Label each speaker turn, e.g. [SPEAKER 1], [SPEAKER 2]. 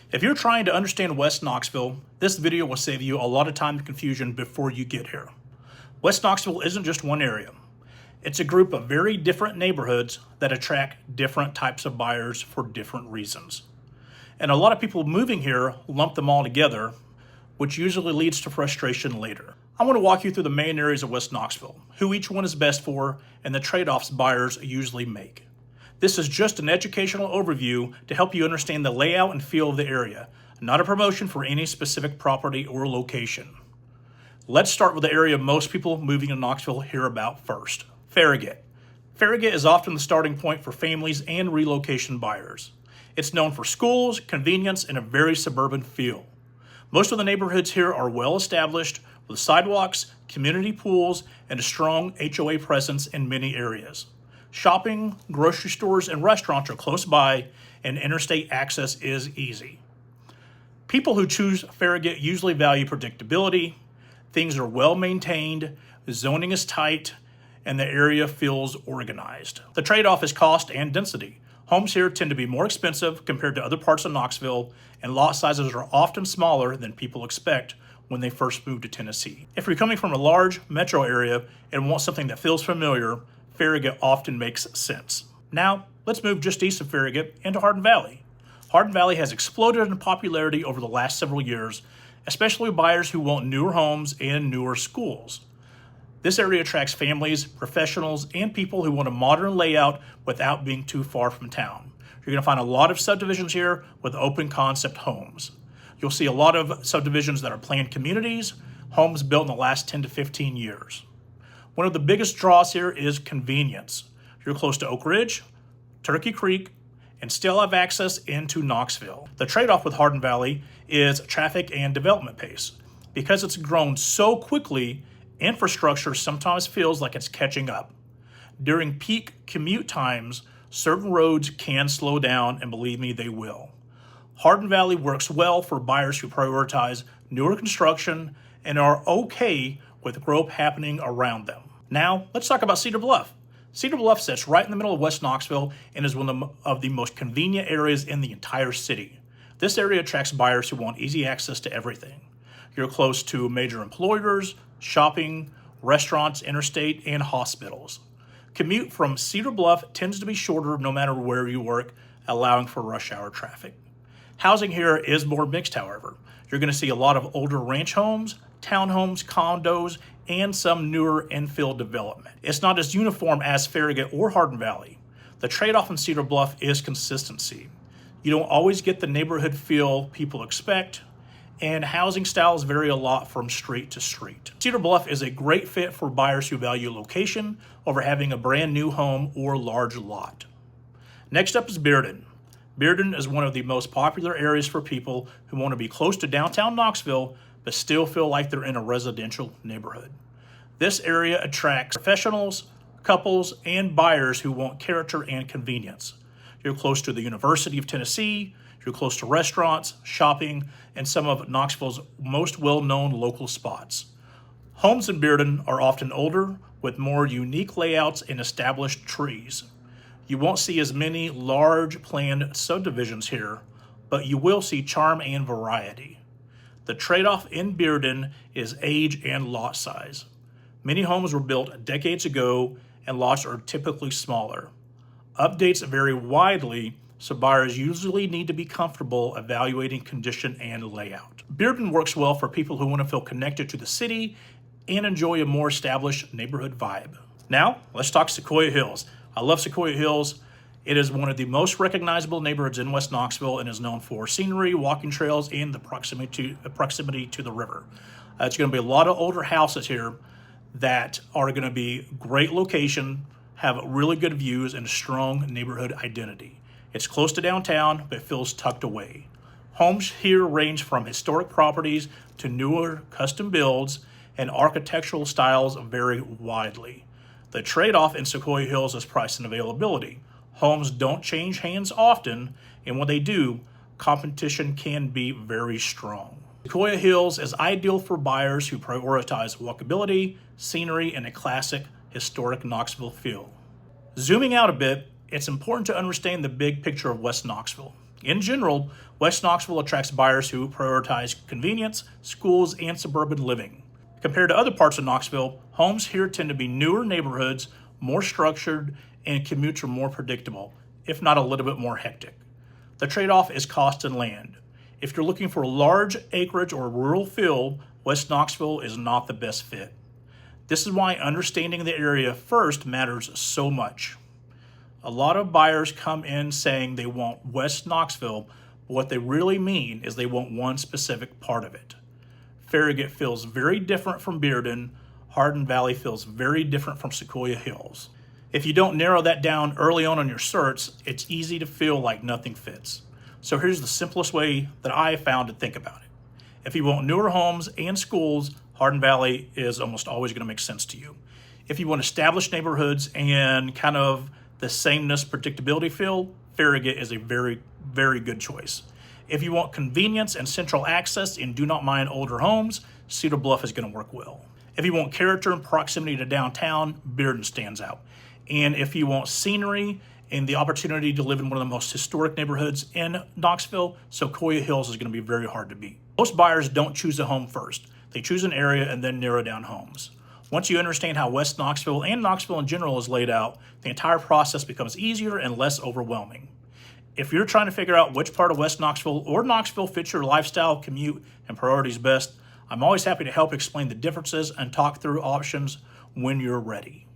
[SPEAKER 1] If you're trying to understand West Knoxville, this video will save you a lot of time and confusion before you get here. West Knoxville isn't just one area. It's a group of very different neighborhoods that attract different types of buyers for different reasons. And a lot of people moving here lump them all together, which usually leads to frustration later. I want to walk you through the main areas of West Knoxville, who each one is best for, and the trade-offs buyers usually make. This is just an educational overview to help you understand the layout and feel of the area, not a promotion for any specific property or location. Let's start with the area most people moving to Knoxville hear about first, Farragut. Farragut is often the starting point for families and relocation buyers. It's known for schools, convenience, and a very suburban feel. Most of the neighborhoods here are well established with sidewalks, community pools, and a strong HOA presence in many areas. Shopping, grocery stores, and restaurants are close by, and interstate access is easy. People who choose Farragut usually value predictability, things are well maintained, zoning is tight, and the area feels organized. The trade-off is cost and density. Homes here tend to be more expensive compared to other parts of Knoxville, and lot sizes are often smaller than people expect when they first move to Tennessee. If you're coming from a large metro area and want something that feels familiar, Farragut often makes sense. Now, let's move just east of Farragut into Hardin Valley. Hardin Valley has exploded in popularity over the last several years, especially buyers who want newer homes and newer schools. This area attracts families, professionals, and people who want a modern layout without being too far from town. You're going to find a lot of subdivisions here with open concept homes. You'll see a lot of subdivisions that are planned communities, homes built in the last 10 to 15 years. One of the biggest draws here is convenience. You're close to Oak Ridge, Turkey Creek, and still have access into Knoxville. The trade-off with Hardin Valley is traffic and development pace. Because it's grown so quickly, infrastructure sometimes feels like it's catching up. During peak commute times, certain roads can slow down, and believe me, they will. Hardin Valley works well for buyers who prioritize newer construction and are okay with growth happening around them. Now, let's talk about Cedar Bluff. Cedar Bluff sits right in the middle of West Knoxville and is one of the most convenient areas in the entire city. This area attracts buyers who want easy access to everything. You're close to major employers, shopping, restaurants, interstate, and hospitals. Commute from Cedar Bluff tends to be shorter no matter where you work, allowing for rush hour traffic. Housing here is more mixed, however. You're going to see a lot of older ranch homes, townhomes, condos, and some newer infill development. It's not as uniform as Farragut or Hardin Valley. The trade-off in Cedar Bluff is consistency. You don't always get the neighborhood feel people expect, and housing styles vary a lot from street to street. Cedar Bluff is a great fit for buyers who value location over having a brand new home or large lot. Next up is Bearden. Bearden is one of the most popular areas for people who want to be close to downtown Knoxville but still feel like they're in a residential neighborhood. This area attracts professionals, couples, and buyers who want character and convenience. You're close to the University of Tennessee, you're close to restaurants, shopping, and some of Knoxville's most well-known local spots. Homes in Bearden are often older, with more unique layouts and established trees. You won't see as many large planned subdivisions here, but you will see charm and variety. The trade-off in Bearden is age and lot size. Many homes were built decades ago, and lots are typically smaller. Updates vary widely, so buyers usually need to be comfortable evaluating condition and layout. Bearden works well for people who want to feel connected to the city and enjoy a more established neighborhood vibe. Now, let's talk Sequoyah Hills. I love Sequoyah Hills. It is one of the most recognizable neighborhoods in West Knoxville and is known for scenery, walking trails, and the proximity to the river. It's going to be a lot of older houses here that are going to be great location, have really good views, and a strong neighborhood identity. It's close to downtown, but feels tucked away. Homes here range from historic properties to newer custom builds, and architectural styles vary widely. The trade-off in Sequoyah Hills is price and availability. Homes don't change hands often, and when they do, competition can be very strong. Sequoyah Hills is ideal for buyers who prioritize walkability, scenery, and a classic historic Knoxville feel. Zooming out a bit, it's important to understand the big picture of West Knoxville. In general, West Knoxville attracts buyers who prioritize convenience, schools, and suburban living. Compared to other parts of Knoxville, homes here tend to be newer neighborhoods, more structured, and commutes are more predictable, if not a little bit more hectic. The trade-off is cost and land. If you're looking for a large acreage or rural feel, West Knoxville is not the best fit. This is why understanding the area first matters so much. A lot of buyers come in saying they want West Knoxville, but what they really mean is they want one specific part of it. Farragut feels very different from Bearden. Hardin Valley feels very different from Sequoyah Hills. If you don't narrow that down early on your search, it's easy to feel like nothing fits. So here's the simplest way that I found to think about it. If you want newer homes and schools, Hardin Valley is almost always going to make sense to you. If you want established neighborhoods and kind of the sameness, predictability feel, Farragut is a very, very good choice. If you want convenience and central access and do not mind older homes, Cedar Bluff is going to work well. If you want character and proximity to downtown, Bearden stands out. And if you want scenery and the opportunity to live in one of the most historic neighborhoods in Knoxville, Sequoyah Hills is going to be very hard to beat. Most buyers don't choose a home first. They choose an area and then narrow down homes. Once you understand how West Knoxville and Knoxville in general is laid out, the entire process becomes easier and less overwhelming. If you're trying to figure out which part of West Knoxville or Knoxville fits your lifestyle, commute, and priorities best, I'm always happy to help explain the differences and talk through options when you're ready.